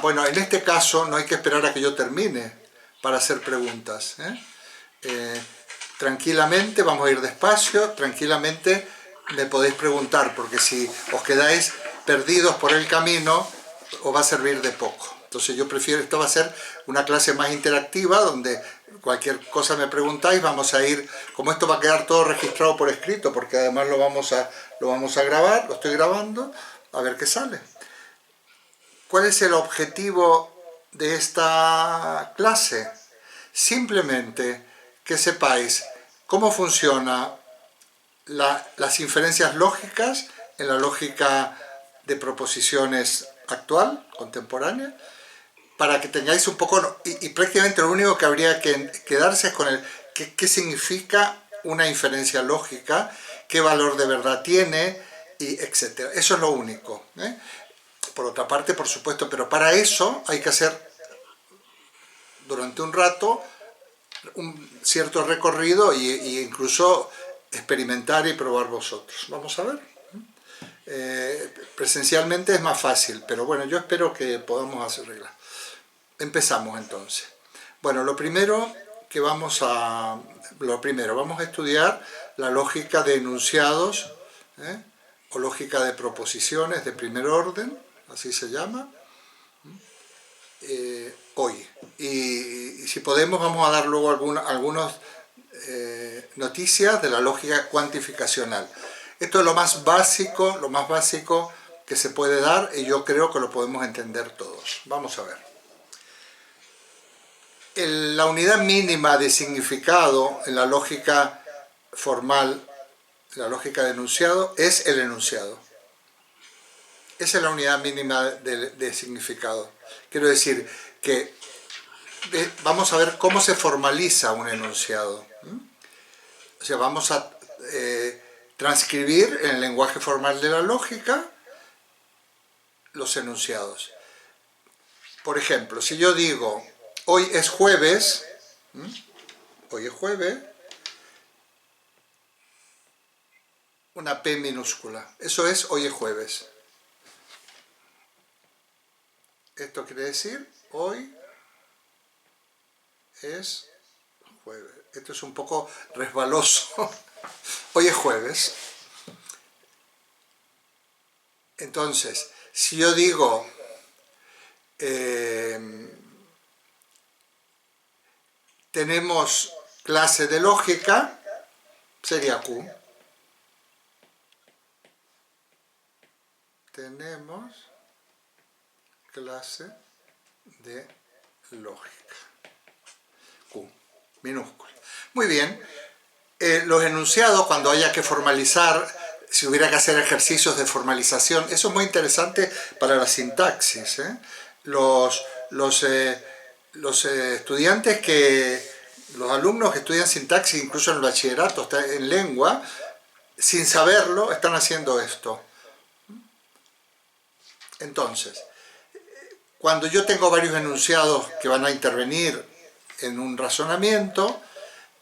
bueno, en este caso no hay que esperar a que yo termine para hacer preguntas. Tranquilamente, vamos a ir despacio, tranquilamente me podéis preguntar, porque si os quedáis perdidos por el camino, os va a servir de poco. Entonces yo prefiero, esto va a ser una clase más interactiva, donde cualquier cosa me preguntáis, vamos a ir, como esto va a quedar todo registrado por escrito, porque además lo vamos a grabar, lo estoy grabando, a ver qué sale. ¿Cuál es el objetivo de esta clase? Simplemente que sepáis cómo funciona las inferencias lógicas en la lógica de proposiciones actual, contemporánea, para que tengáis un poco, y prácticamente lo único que habría que quedarse es con el qué significa una inferencia lógica, qué valor de verdad tiene, y etc. Eso es lo único. Por otra parte, por supuesto, pero para eso hay que hacer durante un rato un cierto recorrido e incluso experimentar y probar vosotros. Vamos a ver. Presencialmente es más fácil, pero bueno, yo espero que podamos hacerlo. Empezamos entonces. Bueno, lo primero vamos a estudiar la lógica de enunciados, o lógica de proposiciones de primer orden, así se llama, hoy. Y si podemos vamos a dar luego algunas noticias de la lógica cuantificacional. Esto es lo más básico que se puede dar, y yo creo que lo podemos entender todos. Vamos a ver. La unidad mínima de significado en la lógica formal, en la lógica de enunciado, es el enunciado. Esa es la unidad mínima de significado. Quiero decir que vamos a ver cómo se formaliza un enunciado. O sea, vamos a transcribir en el lenguaje formal de la lógica los enunciados. Por ejemplo, si yo digo, hoy es jueves, una P minúscula. Eso es hoy es jueves. Esto quiere decir hoy es jueves. Esto es un poco resbaloso. Hoy es jueves. Entonces, si yo digo tenemos clase de lógica, sería Q. Tenemos clase de lógica. Q, minúscula. Muy bien. Los enunciados, cuando haya que formalizar, si hubiera que hacer ejercicios de formalización, eso es muy interesante para la sintaxis. Los estudiantes los alumnos que estudian sintaxis, incluso en el bachillerato, en lengua, sin saberlo, están haciendo esto. Entonces, cuando yo tengo varios enunciados que van a intervenir en un razonamiento,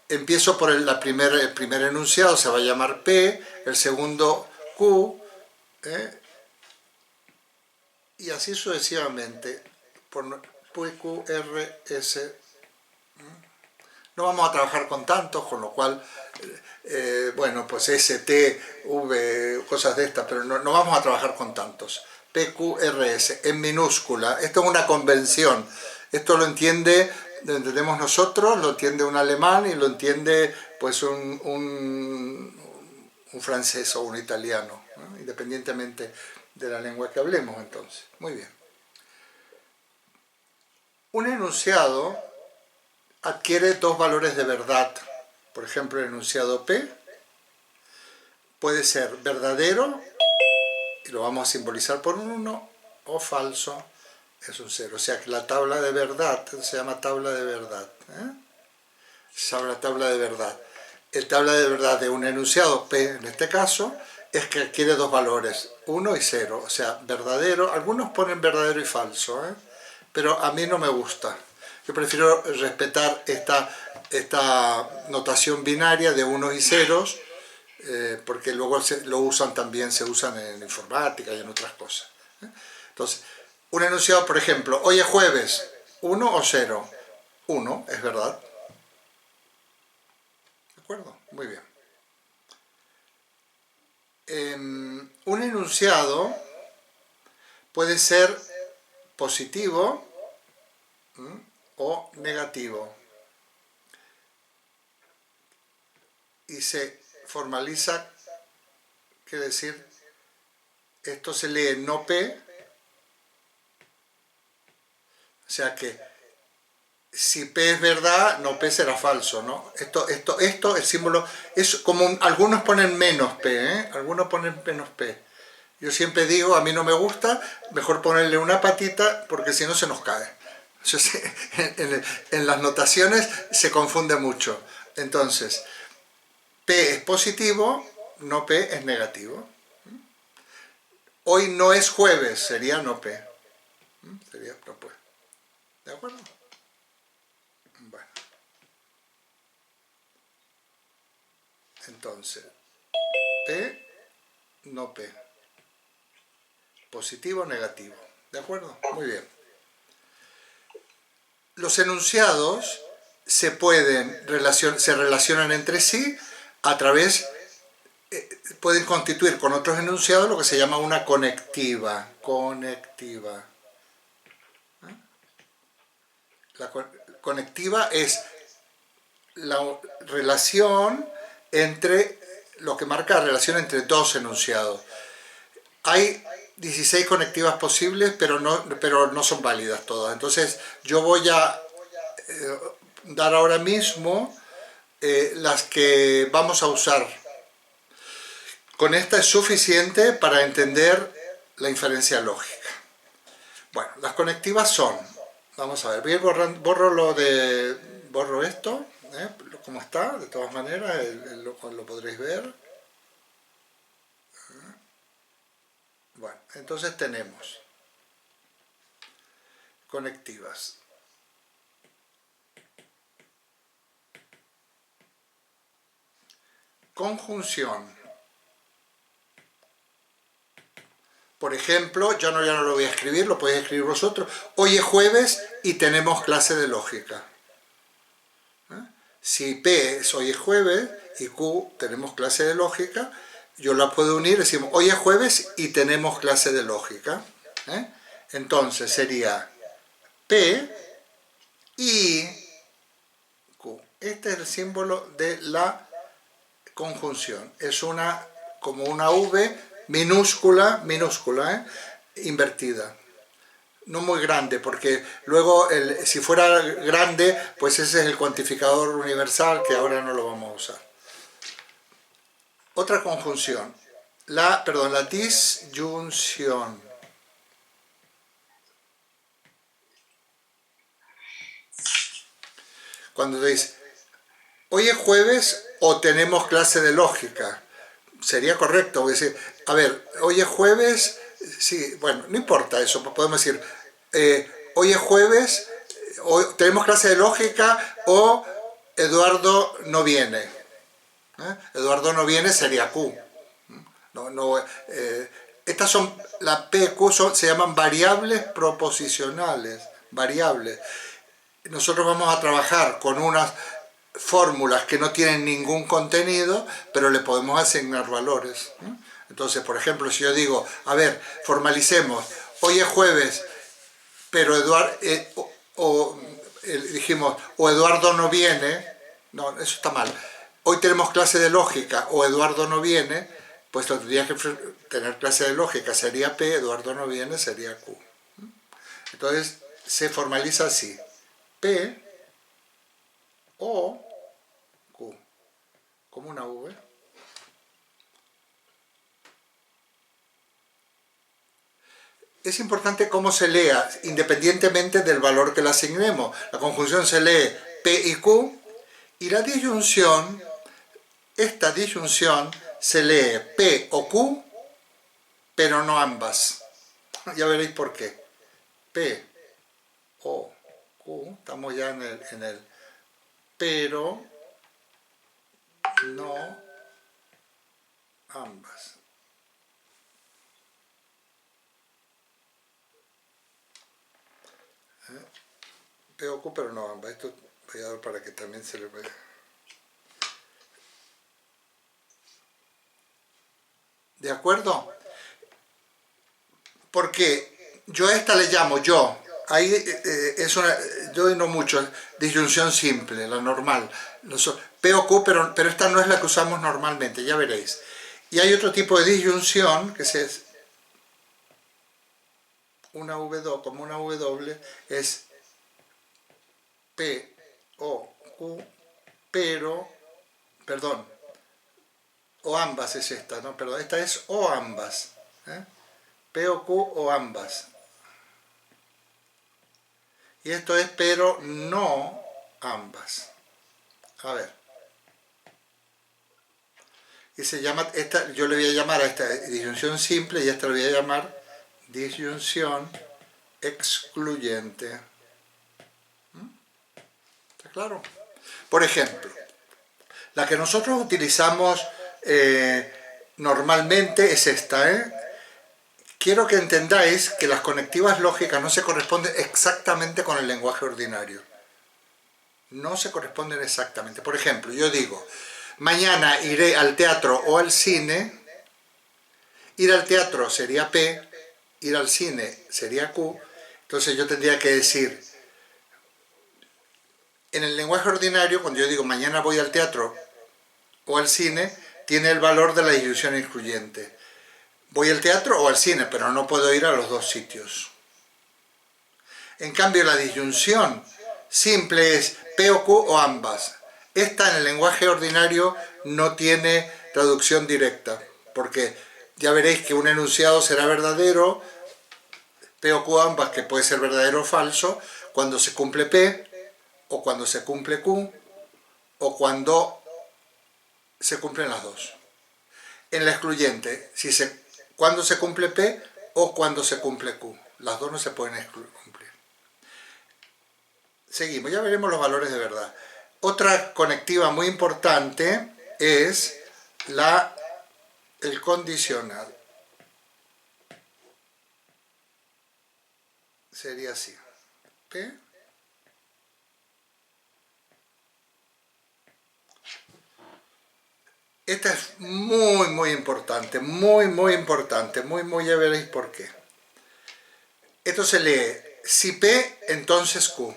empiezo por el primer enunciado, se va a llamar P, el segundo Q, y así sucesivamente, por P, Q, R, S. No vamos a trabajar con tantos, con lo cual, bueno, pues S, T, V, cosas de estas, pero no vamos a trabajar con tantos. P, Q, R, S, en minúscula. Esto es una convención. Esto lo entendemos nosotros, lo entiende un alemán y lo entiende pues un francés o un italiano, ¿no? Independientemente de la lengua que hablemos, entonces. Muy bien. Un enunciado adquiere dos valores de verdad. Por ejemplo, el enunciado P puede ser verdadero, y lo vamos a simbolizar por un 1, o falso, es un 0. O sea que la tabla de verdad se llama tabla de verdad. Se llama la tabla de verdad. El tabla de verdad de un enunciado P, en este caso, es que adquiere dos valores, 1 y 0. O sea, verdadero. Algunos ponen verdadero y falso, pero a mí no me gusta. Yo prefiero respetar esta notación binaria de unos y ceros, porque luego lo usan también, se usan en informática y en otras cosas. Entonces, Un enunciado, por ejemplo, hoy es jueves, 1 o 0. 1, es verdad. ¿De acuerdo? Muy bien. Un enunciado puede ser positivo o negativo. Y se formaliza, quiere decir, esto se lee no P, o sea que si P es verdad, no P será falso, ¿no? El símbolo, es como algunos ponen menos P, ¿eh? Algunos ponen menos P. Yo siempre digo, a mí no me gusta, mejor ponerle una patita porque si no se nos cae. Yo sé, en las notaciones se confunde mucho. Entonces, P es positivo, no P es negativo. Hoy no es jueves, sería no P. Sería no P. ¿De acuerdo? Bueno, entonces, P, no P. Positivo, negativo. ¿De acuerdo? Muy bien. Los enunciados se relacionan entre sí a través, pueden constituir con otros enunciados lo que se llama una conectiva. Conectiva. La conectiva es la relación entre, lo que marca la relación entre dos enunciados. Hay 16 conectivas posibles, pero no son válidas todas. Entonces yo voy a dar ahora mismo las que vamos a usar. Con esta es suficiente para entender la inferencia lógica. Bueno, las conectivas son, vamos a ver, borro esto, como está, de todas maneras, lo podréis ver. Bueno, entonces tenemos conectivas. Conjunción. Por ejemplo, ya no lo voy a escribir, lo podéis escribir vosotros. Hoy es jueves y tenemos clase de lógica. Si P es hoy es jueves y Q tenemos clase de lógica, yo la puedo unir, decimos hoy es jueves y tenemos clase de lógica. Entonces sería P y Q. Este es el símbolo de la conjunción. Es como una V minúscula, invertida. No muy grande, porque luego si fuera grande, pues ese es el cuantificador universal que ahora no lo vamos a usar. Otra conjunción, la disyunción. Cuando dices, hoy es jueves o tenemos clase de lógica, sería correcto decir, a ver, hoy es jueves, sí, bueno, no importa eso, podemos decir, hoy es jueves, hoy tenemos clase de lógica o Eduardo no viene. Eduardo no viene sería Q. Estas son, la P, Q se llaman variables proposicionales, variables. Nosotros vamos a trabajar con unas fórmulas que no tienen ningún contenido, pero le podemos asignar valores. Entonces, por ejemplo, si yo digo, a ver, formalicemos, hoy es jueves, pero dijimos, o Eduardo no viene, no, eso está mal. Hoy tenemos clase de lógica, o Eduardo no viene, pues tendría que tener clase de lógica, sería P, Eduardo no viene, sería Q. Entonces, se formaliza así, P o Q, como una V. Es importante cómo se lea, independientemente del valor que le asignemos. La conjunción se lee P y Q, y la disyunción, esta disyunción se lee P o Q, pero no ambas. Ya veréis por qué. P o Q, estamos ya en el pero no ambas. P o Q, pero no ambas. Esto voy a dar para que también se le vea. ¿De acuerdo? Porque yo a esta le llamo yo. Ahí es una, yo no mucho, disyunción simple, la normal. P o Q, pero esta no es la que usamos normalmente, ya veréis. Y hay otro tipo de disyunción, que es una W, como una W, es P o Q, pero, perdón, o ambas es esta, ¿no? Perdón, esta es o ambas. P o Q o ambas. Y esto es pero no ambas. A ver. Y se llama, esta, yo le voy a llamar a esta disyunción simple y a esta le voy a llamar disyunción excluyente. ¿Está claro? Por ejemplo, la que nosotros utilizamos normalmente es esta, Quiero que entendáis que las conectivas lógicas no se corresponden exactamente con el lenguaje ordinario. No se corresponden exactamente. Por ejemplo, yo digo, mañana iré al teatro o al cine. Ir al teatro sería P, ir al cine sería Q. Entonces yo tendría que decir, en el lenguaje ordinario, cuando yo digo mañana voy al teatro o al cine, tiene el valor de la disyunción excluyente. Voy al teatro o al cine, pero no puedo ir a los dos sitios. En cambio, la disyunción simple es P o Q o ambas. Esta en el lenguaje ordinario no tiene traducción directa, porque ya veréis que un enunciado será verdadero, P o Q ambas, que puede ser verdadero o falso, cuando se cumple P, o cuando se cumple Q, o cuando se cumplen las dos. En la excluyente, cuando se cumple P o cuando se cumple Q. Las dos no se pueden cumplir. Seguimos, ya veremos los valores de verdad. Otra conectiva muy importante es el condicional. Sería así. P. Esta es muy, muy importante, muy, muy importante, ya veréis por qué. Esto se lee, si P, entonces Q.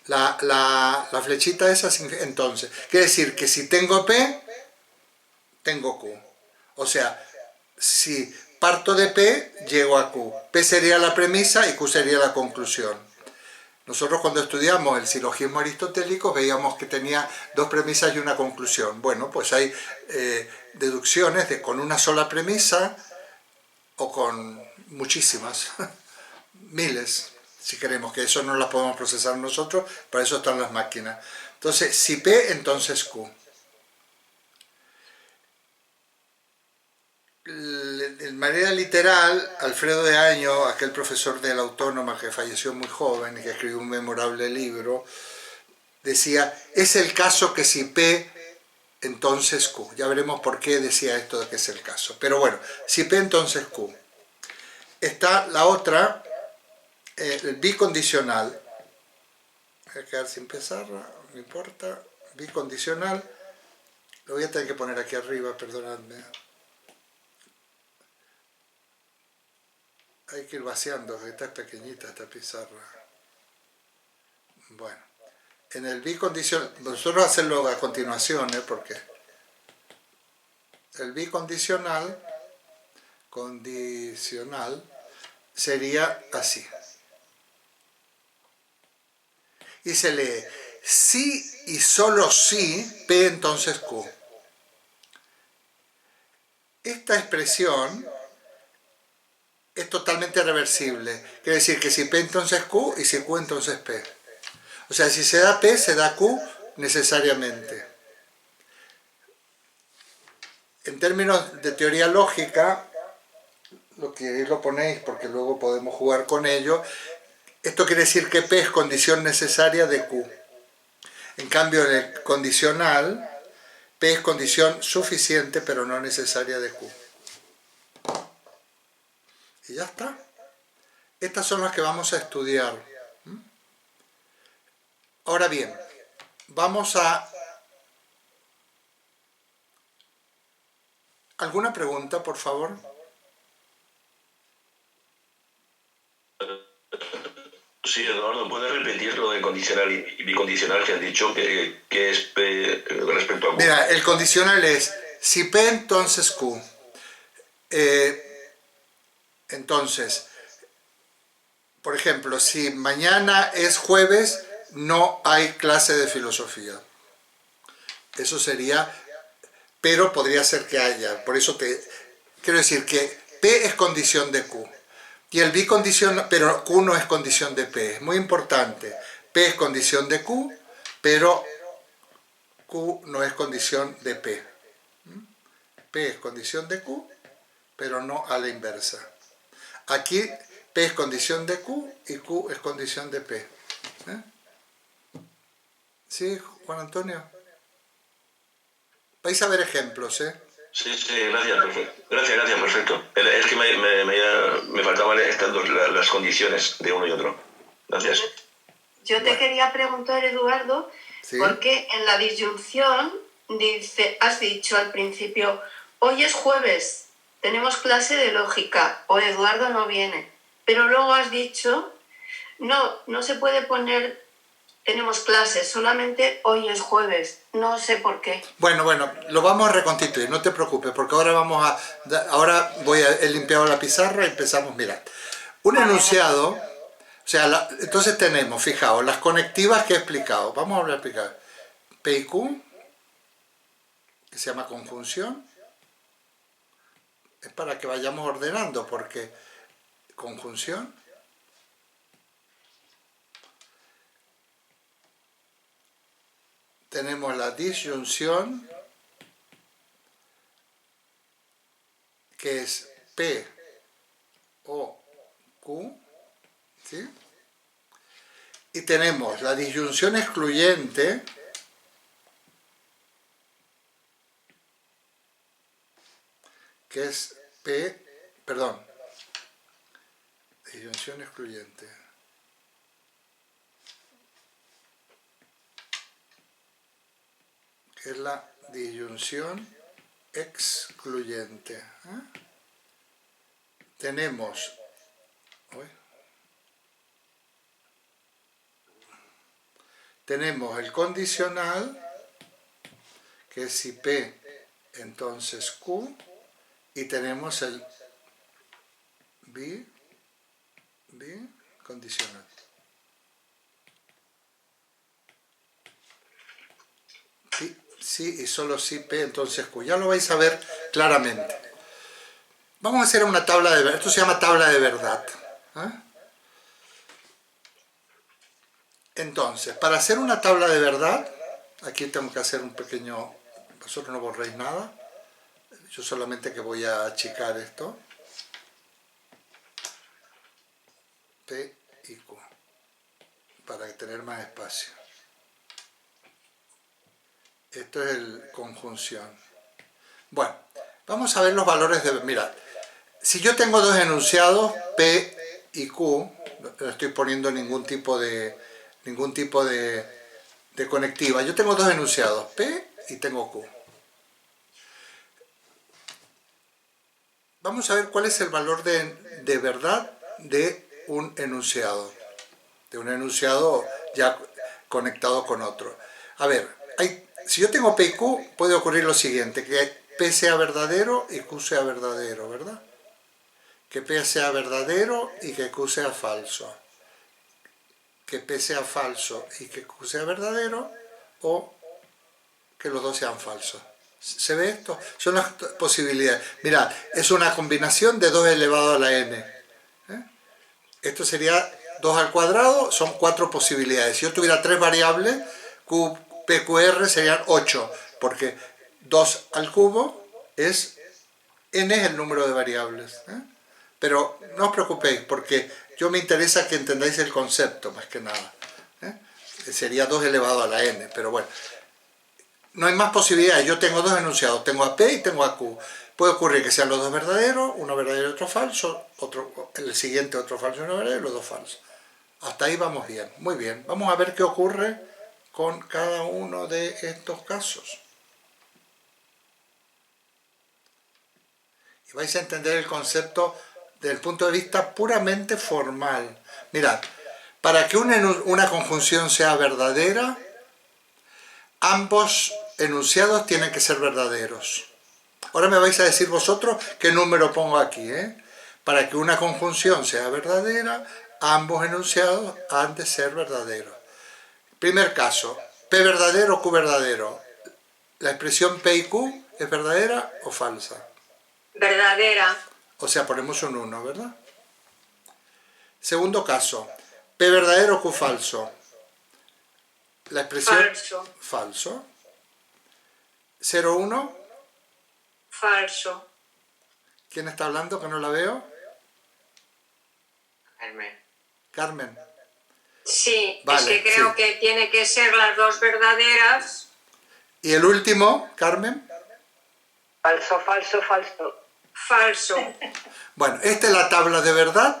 La flechita esa, entonces. Quiere decir que si tengo P, tengo Q. O sea, si parto de P, llego a Q. P sería la premisa y Q sería la conclusión. Nosotros cuando estudiamos el silogismo aristotélico veíamos que tenía dos premisas y una conclusión. Bueno, pues hay deducciones con una sola premisa o con muchísimas, miles, si queremos, que eso no las podemos procesar nosotros, para eso están las máquinas. Entonces, si P, entonces Q. De manera literal, Alfredo de Año, aquel profesor de la Autónoma que falleció muy joven y que escribió un memorable libro, decía, es el caso que si P, entonces Q. Ya veremos por qué decía esto de que es el caso. Pero bueno, si P, entonces Q. Está la otra, el bicondicional. Voy a quedar sin pizarra, no importa. Bicondicional. Lo voy a tener que poner aquí arriba, perdonadme. Hay que ir vaciando, que esta es pequeñita esta pizarra. Bueno, en el bicondicional, nosotros hacerlo a continuación, porque el bicondicional sería así. Y se lee si y solo si P entonces Q. Esta expresión es totalmente reversible. Quiere decir que si P entonces Q y si Q entonces P. O sea, si se da P, se da Q necesariamente. En términos de teoría lógica, lo que lo ponéis porque luego podemos jugar con ello, esto quiere decir que P es condición necesaria de Q. En cambio, en el condicional, P es condición suficiente pero no necesaria de Q. Y ya está. Estas son las que vamos a estudiar. Ahora bien, vamos a... ¿Alguna pregunta, por favor? Sí, Eduardo, ¿puedes repetir lo de condicional y bicondicional que has dicho que es P respecto a Q? Mira, el condicional es si P entonces Q. Entonces, por ejemplo, si mañana es jueves, no hay clase de filosofía. Eso sería, pero podría ser que haya. Por eso quiero decir que P es condición de Q. Y el bicondicional, pero Q no es condición de P. Es muy importante. P es condición de Q, pero Q no es condición de P. P es condición de Q, pero no a la inversa. Aquí P es condición de Q y Q es condición de P. ¿Sí, Juan Antonio? Vais a ver ejemplos, ¿eh? Sí, gracias, perfecto. Gracias, perfecto. Es que me faltaban estas dos, las condiciones de uno y otro. Gracias. Yo te quería preguntar, Eduardo, ¿sí? Porque en la disyunción has dicho al principio, hoy es jueves, tenemos clase de lógica, o Eduardo no viene. Pero luego has dicho, no se puede poner, tenemos clases, solamente hoy es jueves. No sé por qué. Bueno, lo vamos a reconstituir, no te preocupes, porque ahora he limpiado la pizarra y empezamos, mira. Un enunciado, o sea, entonces tenemos, fijaos, las conectivas que he explicado. Vamos a volver a explicar. P y Q, que se llama conjunción. Es para que vayamos ordenando, porque conjunción. Tenemos la disyunción, que es P o Q, ¿sí? Y tenemos la disyunción excluyente, que es disyunción excluyente. Que es la disyunción excluyente. Tenemos el condicional, que es si P, entonces Q, y tenemos el bicondicional. Sí y solo si P, entonces Q. Ya lo vais a ver claramente. Vamos a hacer una tabla de verdad. Esto se llama tabla de verdad. Entonces, para hacer una tabla de verdad, aquí tengo que hacer un pequeño... Vosotros no borréis nada. Yo solamente que voy a achicar esto. P y Q. Para tener más espacio. Esto es el conjunción. Bueno, vamos a ver los valores de... Mirad, si yo tengo dos enunciados, P y Q, no estoy poniendo ningún tipo de conectiva. Yo tengo dos enunciados, P y tengo Q. Vamos a ver cuál es el valor de verdad de un enunciado. De un enunciado ya conectado con otro. A ver, si yo tengo P y Q, puede ocurrir lo siguiente, que P sea verdadero y Q sea verdadero, ¿verdad? Que P sea verdadero y que Q sea falso. Que P sea falso y que Q sea verdadero, o que los dos sean falsos. ¿Se ve esto? Son las posibilidades. Mirad, es una combinación de 2 elevado a la n. Esto sería 2 al cuadrado, son 4 posibilidades. Si yo tuviera 3 variables, Q, P, Q, R serían 8, porque 2 al cubo es n es el número de variables. Pero no os preocupéis, porque yo me interesa que entendáis el concepto, más que nada. Sería 2 elevado a la n, pero bueno. No hay más posibilidades. Yo tengo dos enunciados, tengo a P y tengo a Q. Puede ocurrir que sean los dos verdaderos, uno verdadero y otro falso, el siguiente otro falso y uno verdadero y los dos falsos. Hasta ahí vamos bien. Muy bien. Vamos a ver qué ocurre con cada uno de estos casos. Y vais a entender el concepto desde el punto de vista puramente formal. Mirad, para que una conjunción sea verdadera, ambos enunciados tienen que ser verdaderos. Ahora me vais a decir vosotros qué número pongo aquí, ¿eh? Para que una conjunción sea verdadera, ambos enunciados han de ser verdaderos. Primer caso, P verdadero, Q verdadero. ¿La expresión P y Q es verdadera o falsa? Verdadera. O sea, ponemos un 1, ¿verdad? Segundo caso, P verdadero, Q falso. La expresión... Falso. Falso. 0, 1. Falso. ¿Quién está hablando que no la veo? Carmen. Carmen. Sí, Vale, es que creo sí. que tiene que ser las dos verdaderas. ¿Y el último, Carmen? Falso, falso, falso. Falso. Bueno, esta es la tabla de verdad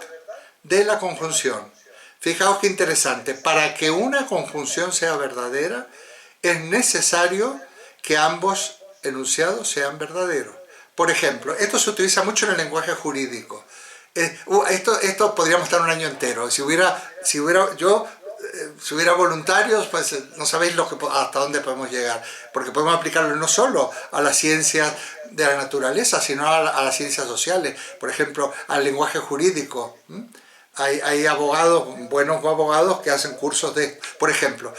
de la conjunción. Fijaos qué interesante. Para que una conjunción sea verdadera, es necesario que ambos enunciados sean verdaderos. Por ejemplo, esto se utiliza mucho en el lenguaje jurídico. Esto podríamos estar un año entero. Si hubiera voluntarios, pues no sabéis hasta dónde podemos llegar. Porque podemos aplicarlo no solo a las ciencias de la naturaleza, sino a las ciencias sociales. Por ejemplo, al lenguaje jurídico. Hay abogados, buenos abogados, que hacen cursos de... Por ejemplo,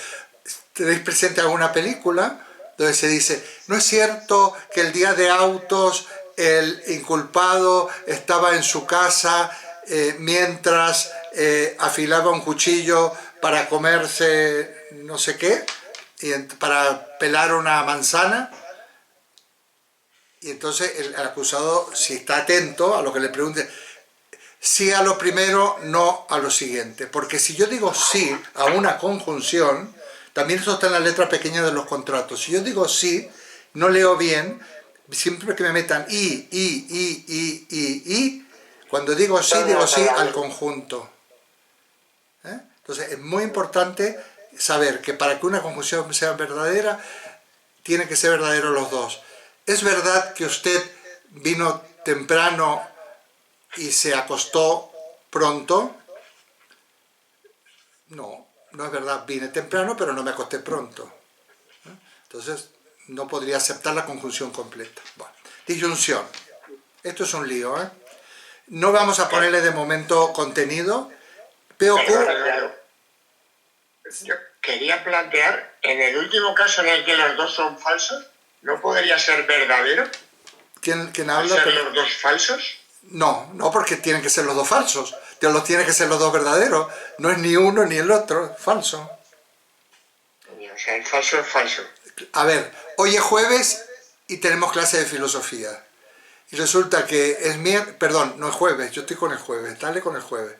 ¿tenéis presente alguna película donde se dice, no es cierto que el día de autos el inculpado estaba en su casa mientras afilaba un cuchillo para comerse no sé qué, para pelar una manzana? Y entonces el acusado, si está atento a lo que le pregunte, sí a lo primero, no a lo siguiente. Porque si yo digo sí a una conjunción, también eso está en la letra pequeña de los contratos. Si yo digo sí, no leo bien, siempre que me metan cuando digo sí al conjunto. Entonces es muy importante saber que para que una conjunción sea verdadera, tiene que ser verdadero los dos. ¿Es verdad que usted vino temprano y se acostó pronto? No, no es verdad. Vine temprano, pero no me acosté pronto. Entonces, no podría aceptar la conjunción completa. Bueno, disyunción. Esto es un lío, ¿eh? No vamos a ponerle de momento contenido. P o Q... Yo quería plantear, en el último caso en el que los dos son falsos, ¿no podría ser verdadero? ¿Quién ¿Al habla? ser los dos falsos? No, no, porque tienen que ser los dos falsos. Tienen que ser los dos verdaderos. No es ni uno ni el otro, falso. O sea, el falso es falso. A ver, hoy es jueves y tenemos clase de filosofía. Y resulta que es perdón, no es jueves, yo estoy con el jueves, dale con el jueves.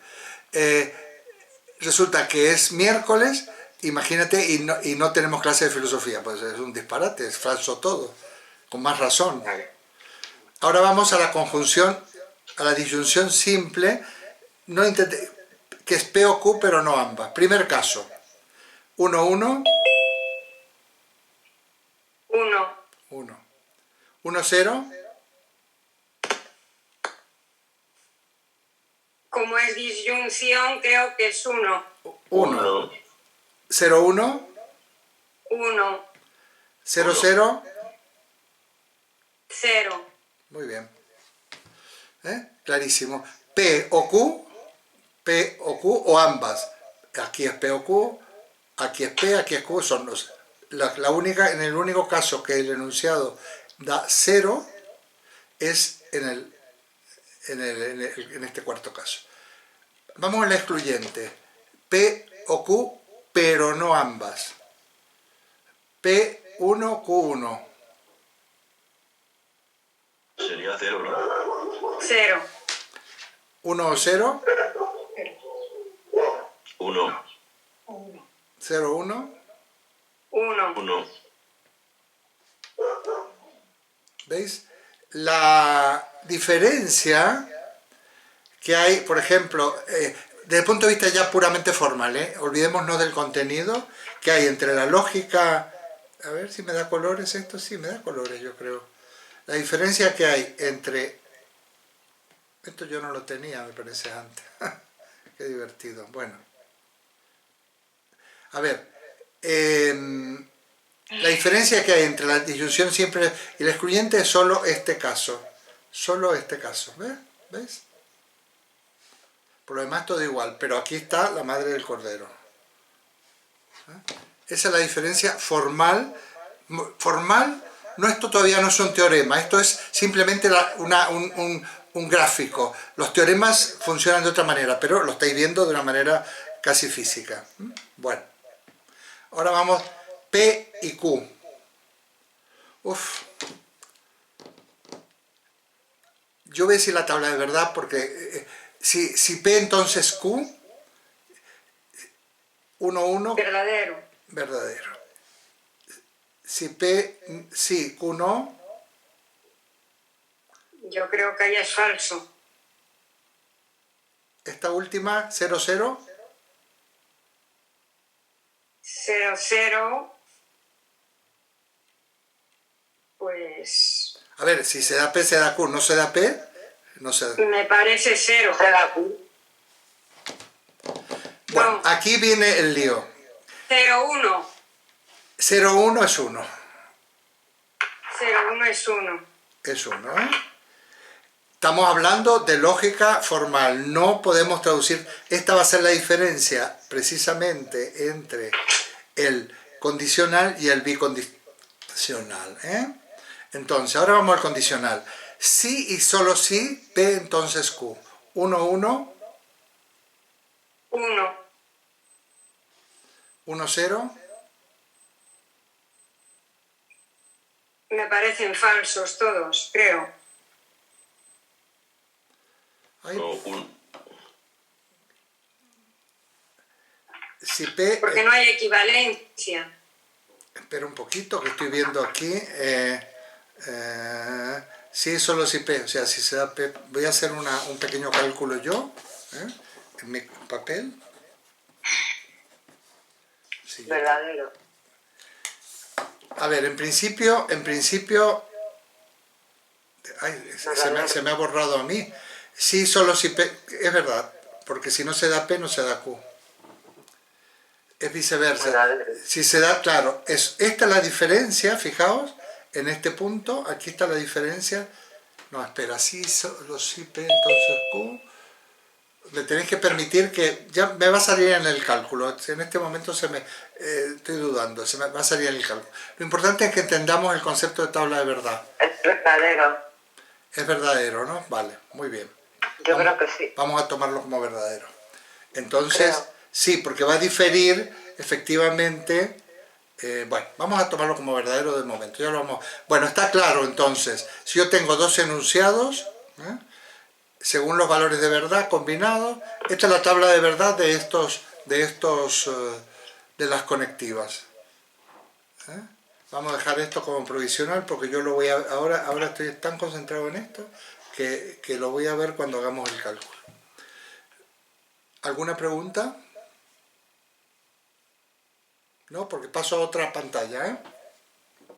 Resulta que es miércoles, imagínate, y no tenemos clase de filosofía. Pues es un disparate, es falso todo, con más razón. Vale. Ahora vamos a la conjunción, a la disyunción simple, que es P o Q, pero no ambas. Primer caso, 1, 1, 1. 1. 1, 0, Como es disyunción, creo que es 1. 1. 0, 1, 1. 0, 0. 0. Muy bien. Clarísimo. P o Q o ambas. Aquí es P o Q, aquí es P, aquí es Q. Son los... en el único caso que el enunciado da 0 es en este cuarto caso. Vamos a la excluyente. P o Q, pero no ambas. P1, Q1. Sería 0, ¿no? 0. 1 o 0. 1. 0, 1. 1. 1. ¿Veis? La diferencia que hay, por ejemplo, desde el punto de vista ya puramente formal, olvidémonos del contenido, que hay entre la lógica... A ver si me da colores esto. Sí, me da colores, yo creo. La diferencia que hay entre... Esto yo no lo tenía, me parece, antes. Qué divertido. Bueno. A ver. La diferencia que hay entre la disyunción simple y la excluyente es solo este caso. Solo este caso. ¿Ves? Por lo demás todo igual. Pero aquí está la madre del cordero. Esa es la diferencia formal. Formal, esto todavía no es un teorema, esto es simplemente un gráfico. Los teoremas funcionan de otra manera, pero lo estáis viendo de una manera casi física. Bueno, ahora vamos P y Q. Yo voy a decir la tabla de verdad porque si P entonces Q, 1, 1. Verdadero. Si P, sí, Q no. Yo creo que ahí es falso. Esta última, 0, 0. 0, 0. Pues... A ver, si se da P, se da Q. ¿No se da P? No se da. Me parece 0. Se da Q. Bueno, No. aquí viene el lío. 0, 1. 0, 1 es 1. 0, 1 es 1. Es 1, ¿eh? Estamos hablando de lógica formal. No podemos traducir. Esta va a ser la diferencia precisamente entre el condicional y el bicondicional, ¿eh? Entonces, ahora vamos al condicional. Si y solo si, P entonces Q. 1, 1. 1. 1, 0. Me parecen falsos todos, creo. Ay, No, si P... Porque no hay equivalencia. Espera un poquito que estoy viendo aquí. Sí, solo si P. O sea, si se da P... Voy a hacer un pequeño cálculo yo. En mi papel. Sí, Verdadero. a ver, en principio... Ay, se me ha borrado a mí. Sí, solo si P... Es verdad, porque si no se da P, no se da Q. Es viceversa. Si se da, claro, esta es la diferencia, fijaos, en este punto, aquí está la diferencia. No, espera, sí, solo si P, entonces Q. Me tenéis que permitir que... Ya me va a salir en el cálculo. En este momento estoy dudando, se me va a salir en el cálculo. Lo importante es que entendamos el concepto de tabla de verdad. Es verdadero. Es verdadero, ¿no? Vale, muy bien. Yo creo que sí. Vamos a tomarlo como verdadero. Entonces, sí, porque va a diferir efectivamente... bueno, vamos a tomarlo como verdadero de momento. Ya lo vamos. Bueno, está claro entonces. Si yo tengo dos enunciados, según los valores de verdad combinados, esta es la tabla de verdad de las conectivas. Vamos a dejar esto como provisional porque yo lo voy a... Ahora estoy tan concentrado en esto que lo voy a ver cuando hagamos el cálculo. ¿Alguna pregunta? No, porque paso a otra pantalla, ¿eh?